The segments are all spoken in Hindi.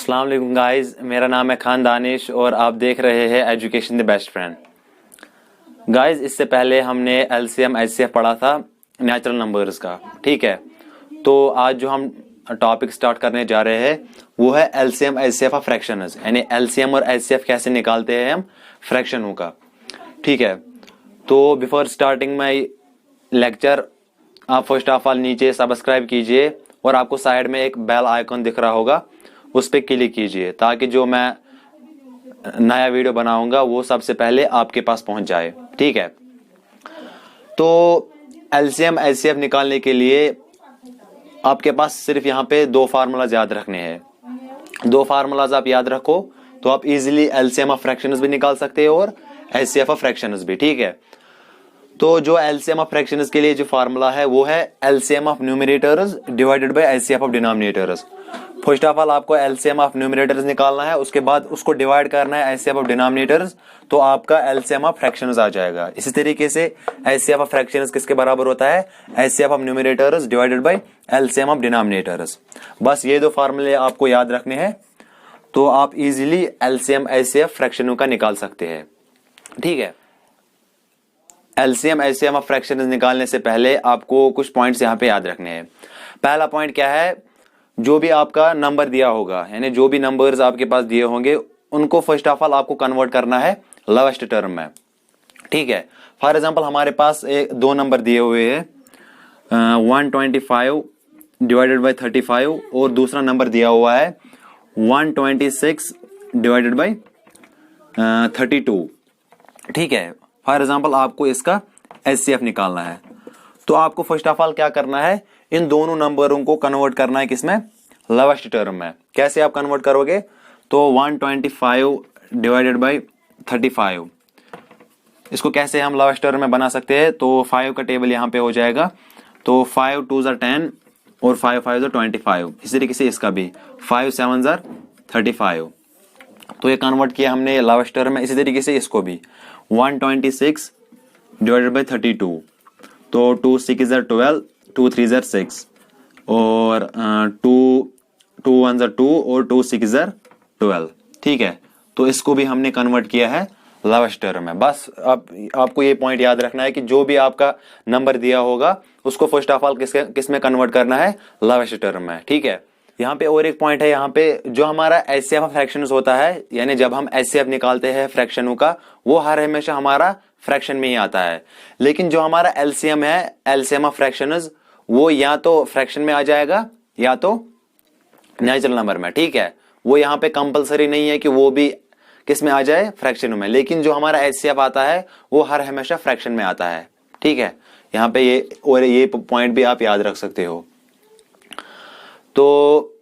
अस्सलाम वालेकुम गाइस, मेरा नाम है खान दानिश और आप देख रहे हैं education the best friend. Guys, इससे पहले हमने एलसीएम एचसीएफ पढ़ा था नेचुरल नंबर्स का, ठीक है। तो आज जो हम टॉपिक स्टार्ट करने जा रहे हैं वो है एलसीएम एचसीएफ ऑफ फ्रैक्शंस, यानी एलसीएम और एचसीएफ कैसे निकालते हैं हम फ्रैक्शनों का, ठीक है। तो बिफोर स्टार्टिंग माय लेक्चर आप फर्स्ट ऑफ ऑल नीचे सब्सक्राइब कीजिए और आपको साइड में एक बेल आइकन दिख रहा होगा, उस पर क्लिक कीजिए ताकि जो मैं नया वीडियो बनाऊंगा वो सबसे पहले आपके पास पहुंच जाए, ठीक है। तो एलसीएम एचसीएफ निकालने के लिए आपके पास सिर्फ यहाँ पे दो फार्मूलाज याद रखने हैं। दो फार्मूलाज आप याद रखो तो आप इजीली एलसीएम ऑफ फ्रैक्शंस भी निकाल सकते हैं और एचसीएफ ऑफ फ्रैक्शंस भी, ठीक है। तो जो एलसीएम ऑफ फ्रैक्शंस के लिए जो फार्मूला है वो है LCM of numerators divided by HCF of denominators. First of all आपको एलसीएम ऑफ न्यूमरेटर्स निकालना है, उसके बाद उसको डिवाइड करना है एचसीएफ ऑफ डिनोमिनेटर्स, तो आपका एलसीएम ऑफ फ्रैक्शंस आ जाएगा। इसी तरीके से एचसीएफ ऑफ फ्रैक्शंस किसके बराबर होता है? HCF of numerators divided bye LCM of denominators. बस ये दो फार्मूले आपको याद रखने हैं तो आप इजीली एलसीएम एचसीएफ फ्रैक्शनों का निकाल सकते हैं, ठीक है। एलसीएम एचसीएफ ऑफ फ्रैक्शंस निकालने से पहले आपको कुछ पॉइंट्स यहाँ पे याद रखने हैं। पहला पॉइंट क्या है? जो भी आपका नंबर दिया होगा, यानी जो भी नंबर्स आपके पास दिए होंगे उनको फर्स्ट ऑफ ऑल आपको कन्वर्ट करना है लोवेस्ट टर्म में, ठीक है। फॉर एग्जांपल हमारे पास दो नंबर दिए हुए हैं 125 डिवाइडेड बाय 35 और दूसरा नंबर दिया हुआ है 126 डिवाइडेड बाय 32, ठीक है। फॉर एग्जांपल आपको इसका एचसीएफ निकालना है तो आपको फर्स्ट ऑफ ऑल क्या करना है? इन दोनों नंबरों को कन्वर्ट करना है किसमें? लोवेस्ट टर्म में। कैसे आप कन्वर्ट करोगे? तो 125 डिवाइडेड बाय 35, इसको कैसे हम लोवेस्ट टर्म में बना सकते हैं? तो 5 का टेबल यहाँ पे हो जाएगा, तो 5 2 10 और 5 5 25। इसी तरीके से इसका भी 5 7 35, तो ये कन्वर्ट किया हमने लोवेस्ट टर्म में। इसी तरीके से इसको भी 126 डिवाइडेड बाय 32, तो 2 6 12, 2 3 6 और 2 1 2 और 2 6 12, ठीक है। तो इसको भी हमने कन्वर्ट किया है लोवेस्ट टर्म में। बस आपको ये पॉइंट याद रखना है कि जो भी आपका नंबर दिया होगा उसको फर्स्ट ऑफ ऑल किस में कन्वर्ट करना है? लोवेस्ट टर्म में, ठीक है। यहाँ पे और एक पॉइंट है, यहाँ पे जो हमारा एचसीएफ ऑफ फ्रैक्शंस होता है, यानी जब हम एचसीएफ निकालते हैं फ्रैक्शनों का, वो हर हमेशा हमारा फ्रैक्शन में ही आता है। लेकिन जो हमारा एलसीएम है, एलसीएम ऑफ फ्रैक्शंस, वो या तो फ्रैक्शन में आ जाएगा या तो नेचुरल नंबर में, ठीक है। वो यहाँ पे कंपलसरी नहीं है कि वो भी किस में आ जाए? फ्रैक्शन में। लेकिन जो हमारा एचसीएफ आता है वो हर हमेशा फ्रैक्शन में आता है, ठीक है। यहाँ पे ये पॉइंट भी आप याद रख सकते हो। तो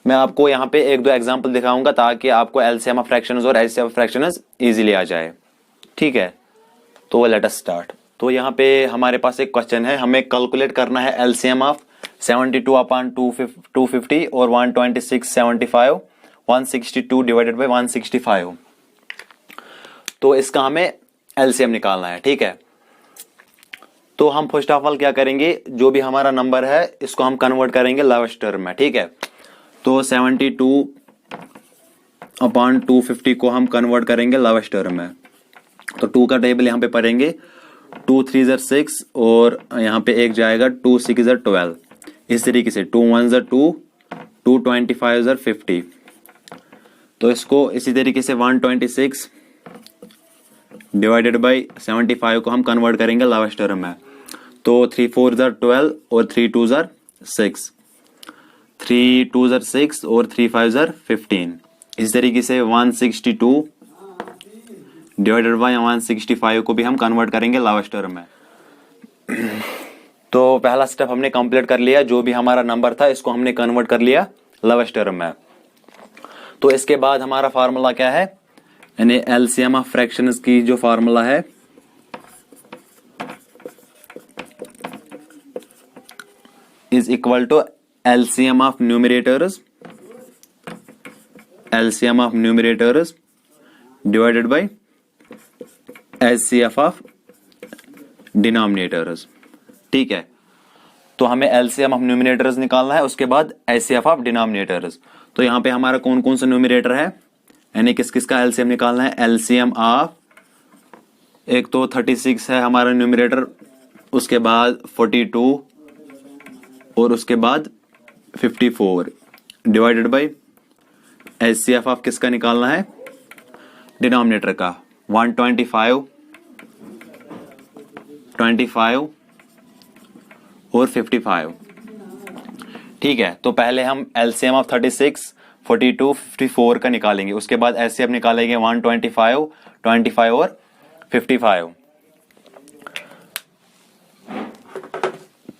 मैं आपको यहाँ पे एक दो एग्जांपल दिखाऊंगा ताकि आपको एलसीएम ऑफ फ्रैक्शंस और एचसीएफ ऑफ फ्रैक्शंस इजीली आ जाए, ठीक है। तो लेट अस स्टार्ट। तो यहाँ पे हमारे पास एक क्वेश्चन है, हमें कैलकुलेट करना है एलसीएम ऑफ 72 अपॉन 250 और 126 75 162 डिवाइडेड बाय 165। तो इसका हमें एलसीएम निकालना है, ठीक है। तो हम फर्स्ट ऑफ ऑल क्या करेंगे? जो भी हमारा नंबर है इसको हम कन्वर्ट करेंगे लोवेस्ट टर्म में, ठीक है। तो 72 अपॉन 250 को हम कन्वर्ट करेंगे लोवेस्ट टर्म में। तो 2 का टेबल यहाँ पे पढ़ेंगे, 2 3 6 और यहाँ पे एक जाएगा 2 6 12। इस तरीके से 2 1 2, 2 25 50। तो इसको इसी तरीके से 126 डिवाइडेड बाई 75 को हम कन्वर्ट करेंगे लोवेस्ट टर्म में। तो 3 4 12 और 3 2 6, 3 2 6 और 3 5 15। इस तरीके से 162 डिवाइडेड बाय 165 को भी हम कन्वर्ट करेंगे लोवेस्ट टर्म में। तो पहला स्टेप हमने कंप्लीट कर लिया, जो भी हमारा नंबर था इसको हमने कन्वर्ट कर लिया लोवेस्ट टर्म में। तो इसके बाद हमारा फार्मूला क्या है? यानी एलसीएम ऑफ फ्रैक्शंस की जो फार्मूला है is equal to LCM of numerators divided by HCF of denominators, ठीक है। तो हमें एलसीएम ऑफ न्यूमरेटर्स निकालना है, उसके बाद एचसीएफ ऑफ डिनोमिनेटर्स। तो यहाँ पे हमारा कौन कौन सा न्यूमरेटर है, यानी किस किस का एलसीएम निकालना है। एलसीएम ऑफ, एक तो 36 है हमारा न्यूमरेटर, उसके बाद 42 और उसके बाद 54 डिवाइडेड बाई एचसीएफ ऑफ किसका निकालना है, डिनोमिनेटर का। 125, 25 और 55। ठीक है, तो पहले हम एलसीएम ऑफ 36, 42, 54 का निकालेंगे, उसके बाद एचसीएफ निकालेंगे 125, 25 और 55।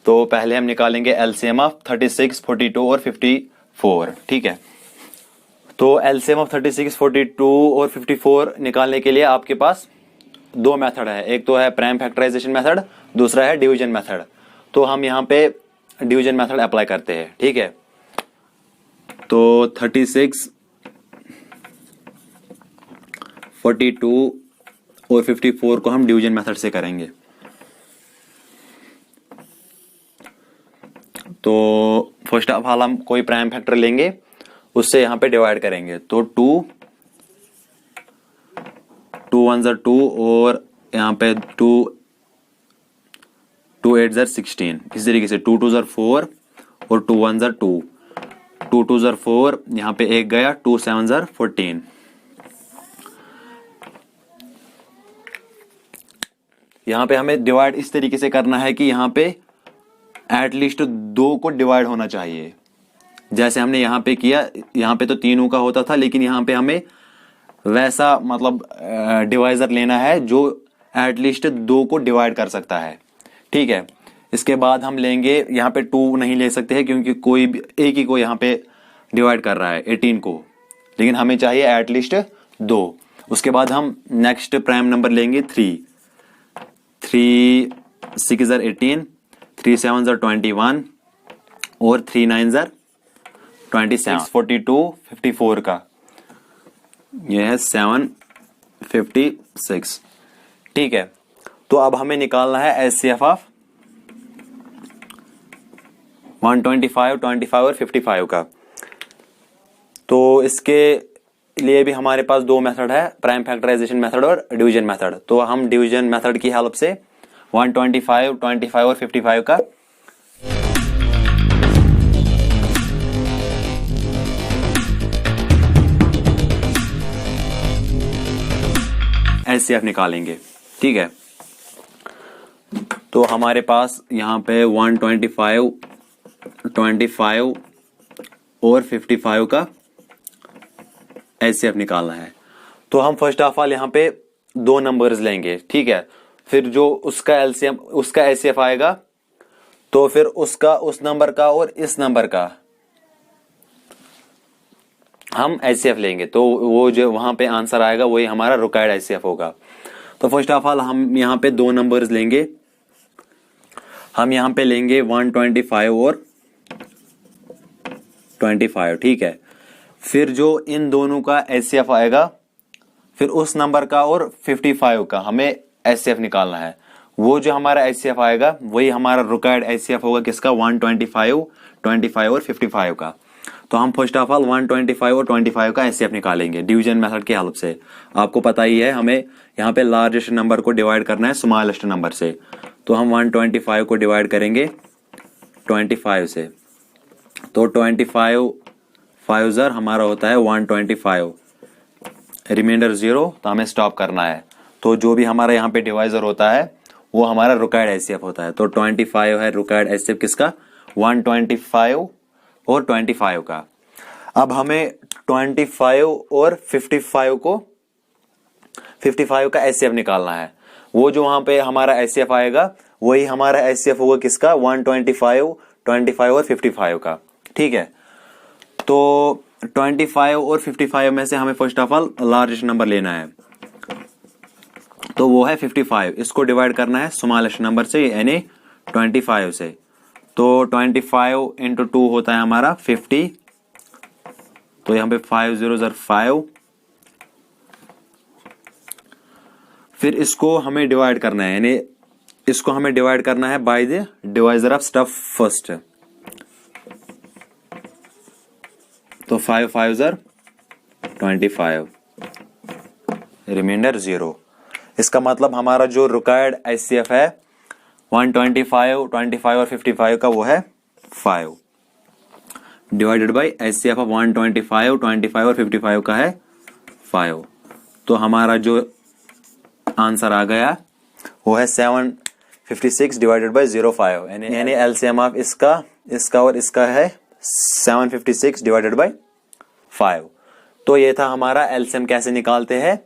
तो पहले हम निकालेंगे एलसीएम ऑफ 36, 42 और 54। ठीक है, तो एलसीएम ऑफ 36, 42 और 54 निकालने के लिए आपके पास दो मेथड है, एक तो है प्राइम फैक्टराइजेशन मेथड, दूसरा है डिवीजन मेथड। तो हम यहाँ पे डिवीजन मेथड अप्लाई करते हैं। ठीक है, तो 36, 42 और 54 को हम डिवीजन मेथड से करेंगे। तो फर्स्ट ऑफ ऑल हम कोई प्राइम फैक्टर लेंगे, उससे यहाँ पे डिवाइड करेंगे। तो 2 1 ज़र 2 और यहाँ पे 2 8 ज़र 16। इस तरीके से 2 2 ज़र 4 और 2 1 ज़र 2, 2 2 ज़र 4, यहाँ पे एक गया, 2 7 ज़र 14। यहाँ पे हमें डिवाइड इस तरीके से करना है कि यहाँ पे एटलीस्ट 2 को डिवाइड होना चाहिए, जैसे हमने यहाँ पे किया। यहाँ पे तो तीनों का होता था, लेकिन यहाँ पे हमें वैसा मतलब डिवाइजर लेना है जो एटलीस्ट 2 को डिवाइड कर सकता है। ठीक है, इसके बाद हम लेंगे, यहाँ पे 2 नहीं ले सकते हैं क्योंकि कोई भी एक ही को यहाँ पे डिवाइड कर रहा है, 18 को, लेकिन हमें चाहिए एटलीस्ट 2। उसके बाद हम नेक्स्ट प्राइम नंबर लेंगे 3 6 ज़र 18, 3 7 ज़र 21 और 3 9 ज़र 27। 42, 54 का यह है 756। ठीक है, तो अब हमें निकालना है एचसीएफ ऑफ 125, 25 और 55 का। तो इसके लिए भी हमारे पास दो मेथड है, प्राइम फैक्टराइजेशन मेथड और डिवीजन मेथड। तो हम डिवीजन मेथड की हेल्प से 125, 25 और 55 का एचसीएफ निकालेंगे। ठीक है, तो हमारे पास यहाँ पे 125, 25 और 55 का एचसीएफ निकालना है। तो हम फर्स्ट ऑफ ऑल यहाँ पे दो नंबर्स लेंगे। ठीक है, फिर जो उसका एलसीएम, उसका एचसीएफ आएगा, तो फिर उसका, उस नंबर का और इस नंबर का हम एचसीएफ लेंगे। तो वो जो वहां पे आंसर आएगा वही हमारा रिक्वायर्ड एचसीएफ होगा। तो फर्स्ट ऑफ ऑल हम यहाँ पे दो नंबर्स लेंगे। हम यहाँ पे लेंगे 125 और 25। ठीक है, फिर जो इन दोनों का एचसीएफ आएगा, फिर उस नंबर का और 55 का हमें एचसीएफ निकालना है। वो जो हमारा एचसीएफ आएगा वही हमारा रिक्वायर्ड एचसीएफ होगा, किसका, 125, 25 और 55 का। तो हम फर्स्ट ऑफ ऑल 125 और 25 का एचसीएफ निकालेंगे डिवीजन मेथड की हेल्प से। आपको पता ही है हमें यहाँ पे लार्जेस्ट नंबर को डिवाइड करना है स्मॉलेस्ट नंबर से। तो हम 125 को डिवाइड करेंगे 25 से। तो 25 5 ज़र हमारा होता है 125, रिमाइंडर 0, तो हमें स्टॉप करना है। तो जो भी हमारा यहाँ पे डिवाइजर होता है वो हमारा रिक्वायर्ड एचसीएफ होता है। तो 25 है रिक्वायर्ड एचसीएफ किसका, 125 और 25 का। अब हमें 25 और 55 का एचसीएफ निकालना है। वो जो वहां पे हमारा एचसीएफ आएगा वही हमारा एचसीएफ होगा, किसका, 125, 25 और 55 का। ठीक है, तो 25 और 55 में से हमें first of all largest number लेना है, तो वो है 55। इसको डिवाइड करना है स्मॉलेस्ट नंबर से, यानी 25 से। तो 25 इंटू 2 होता है हमारा 50। तो यहाँ पे 5 0 ज़र 5। फिर इसको हमें डिवाइड करना है, यानी इसको हमें डिवाइड करना है by the divisor of stuff first. तो 5 5 25, रिमाइंडर 0। इसका मतलब हमारा जो रिक्वायर्ड एचसीएफ है 125, 25 और 55 का वो है 5 डिवाइडेड बाई एचसीएफ ऑफ 125, 25 और 55 का है 5। तो हमारा जो आंसर आ गया वो है 756 डिवाइडेड बाई 05, यानी एलसीएम ऑफ इसका और इसका है 756 डिवाइडेड बाई 5। तो ये था हमारा एलसीएम कैसे निकालते हैं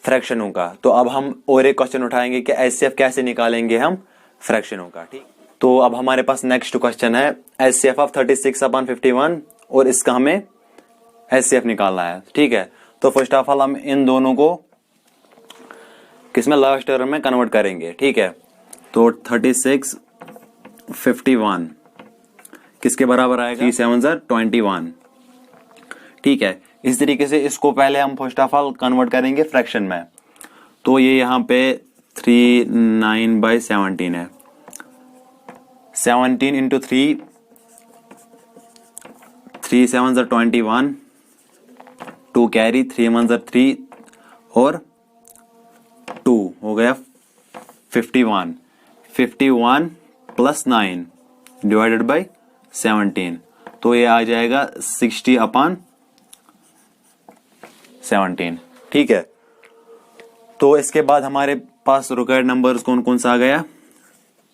फ्रैक्शनों का। तो अब हम और एक क्वेश्चन उठाएंगे कि एचसीएफ कैसे निकालेंगे हम फ्रैक्शनों का। ठीक, तो अब हमारे पास नेक्स्ट क्वेश्चन है एचसीएफ ऑफ 36/51 और इसका हमें एचसीएफ निकालना है। ठीक है, तो फर्स्ट ऑफ ऑल हम इन दोनों को किसमें लास्ट टर्म में कन्वर्ट करेंगे। ठीक है, तो 36/51 किसके बराबर आएगा 3 7 21। ठीक है, इस तरीके से इसको पहले हम फर्स्ट ऑफ ऑल कन्वर्ट करेंगे फ्रैक्शन में। तो ये यहाँ पे 39/17 है। 17 इंटू 3 7 21, 2 कैरी, 3 1 3 और 2 हो गया 51। 51 प्लस 9 डिवाइडेड बाई 17, तो ये आ जाएगा 60/17। ठीक है, तो इसके बाद हमारे पास रिक्वायर्ड नंबर्स कौन कौन सा आ गया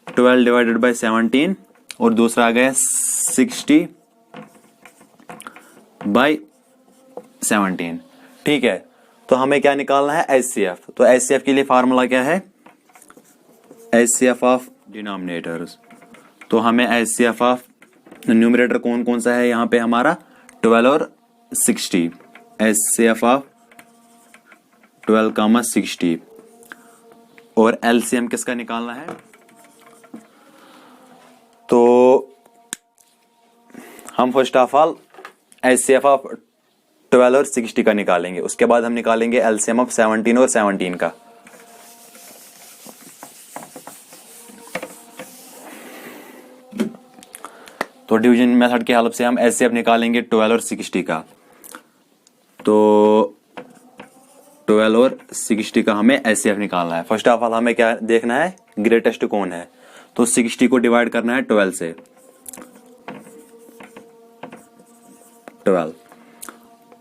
12 डिवाइडेड बाई 17 और दूसरा आ गया 60/17। ठीक है, तो हमें क्या निकालना है एचसीएफ। तो एचसीएफ के लिए फार्मूला क्या है एचसीएफ ऑफ डिनोमिनेटर्स। तो हमें एचसीएफ ऑफ न्यूमरेटर कौन कौन सा है यहाँ पे हमारा 12 और 60। एचसीएफ ऑफ 12, 60 और एलसीएम किसका निकालना है। तो हम first of all HCF of 12 और 60 का निकालेंगे, उसके बाद हम निकालेंगे एलसीएम ऑफ 17 और 17 का। तो डिवीजन मेथड की हेल्प से हम एचसीएफ निकालेंगे 12 और 60 का। तो 12 और 60 का हमें एचसीएफ निकालना है। फर्स्ट ऑफ ऑल हमें क्या देखना है ग्रेटेस्ट कौन है। तो 60 को डिवाइड करना है 12 से। 12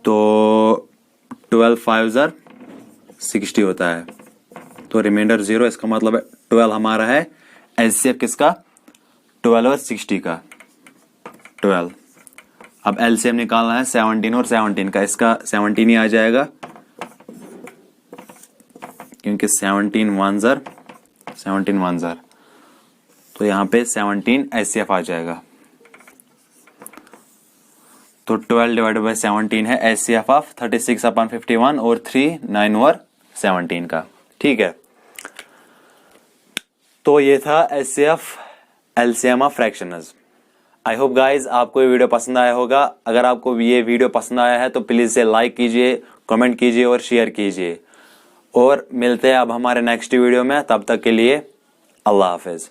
तो 12 5 60 होता है, तो रिमाइंडर 0। इसका मतलब है 12 हमारा है एचसीएफ किसका 12 और 60 का 12। अब एलसीएम निकालना है 17 और 17 का। इसका 17 ही आ जाएगा क्योंकि 17 1 जार, तो यहाँ पे 17 एचसीएफ आ जाएगा। तो 12 डिवाइडेड बाई 17 है एचसीएफ ऑफ 36/51 और 3 9 और 17 का। ठीक है, तो ये था HCF LCM of fractions. I hope guys आपको ये वीडियो पसंद आया होगा। अगर आपको ये वीडियो पसंद आया है तो प्लीज से लाइक कीजिए, कमेंट कीजिए और शेयर कीजिए। और मिलते हैं अब हमारे नेक्स्ट वीडियो में, तब तक के लिए अल्लाह हाफिज।